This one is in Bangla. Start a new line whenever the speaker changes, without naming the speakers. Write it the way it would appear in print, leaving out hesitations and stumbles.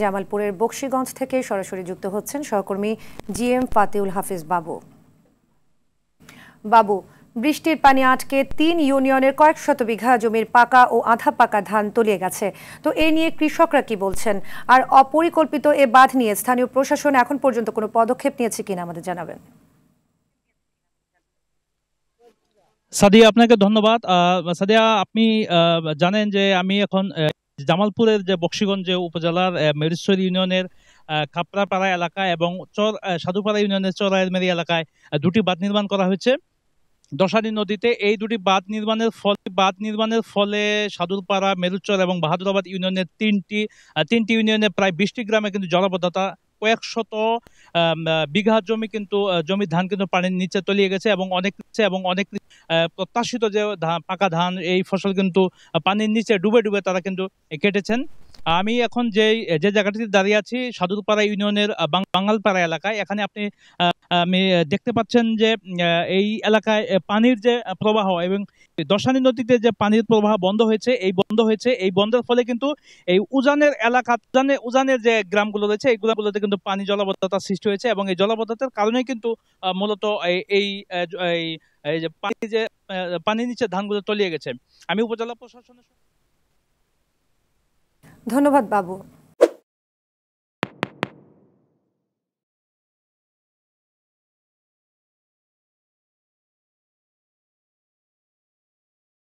জামালপুরের বকশীগঞ্জ থেকে সরাসরি যুক্ত হচ্ছেন সহকর্মী জিএম ফাতিউল হাফিজ বাবু। বাবু, বৃষ্টির পানি আটকে ৩ ইউনিয়নের কয়েক শত বিঘা জমির পাকা ও আধা পাকা ধান তলিয়ে গেছে। তো এ নিয়ে কৃষকরা কি বলছেন, আর অপরিকল্পিত এ বাঁধ নিয়ে স্থানীয় প্রশাসন এখন পর্যন্ত কোনো পদক্ষেপ নিয়েছে কিনা আমাদের জানাবেন।
সাদিয়া, আপনাকে ধন্যবাদ। সাদিয়া, আপনি জানেন যে আমি এখন জামালপুরের যে বকশীগঞ্জ উপজেলার মেরিশ্বর ইউনিয়নের খাপড়াপাড়া এলাকা এবং সাধুপাড়া ইউনিয়নের চরাইরমেরি এলাকায় দুটি বাঁধ নির্মাণ করা হয়েছে দশানী নদীতে। এই দুটি বাঁধ নির্মাণের ফলে সাধুপাড়া, মেরুচর এবং বাহাদুরাবাদ ইউনিয়নের তিনটি ইউনিয়নে প্রায় 20টি গ্রামে কিন্তু জলাবদ্ধতা, কয়েক শত বিঘা জমির ধান কিন্তু পানির নিচে তলিয়ে গেছে এবং অনেক প্রত্যাশিত যে পাকা ধান, এই ফসল কিন্তু পানির নিচে ডুবে ডুবে তারা কিন্তু কেটেছেন। আমি এখন যে জায়গাটিতে দাঁড়িয়ে আছি সাধুপাড়া ইউনিয়নের বাঙালপাড়া এলাকায়। এখানে আমি দেখতে পাচ্ছেন যে এই এলাকায় পানির যে প্রবাহ এবং দশানী নদীতে যে পানির প্রবাহ বন্ধ হয়েছে, এই বন্ধের ফলে কিন্তু এই উজানের যে গ্রামগুলো রয়েছে এই গ্রামগুলোতে কিন্তু পানি জলাবদ্ধতার সৃষ্টি হয়েছে এবং এই জলাবদ্ধতার কারণে কিন্তু মূলত এই যে পানির নিচে ধানগুলো তলিয়ে গেছে। আমি উপজেলা প্রশাসনের
ধন্যবাদ বাবু।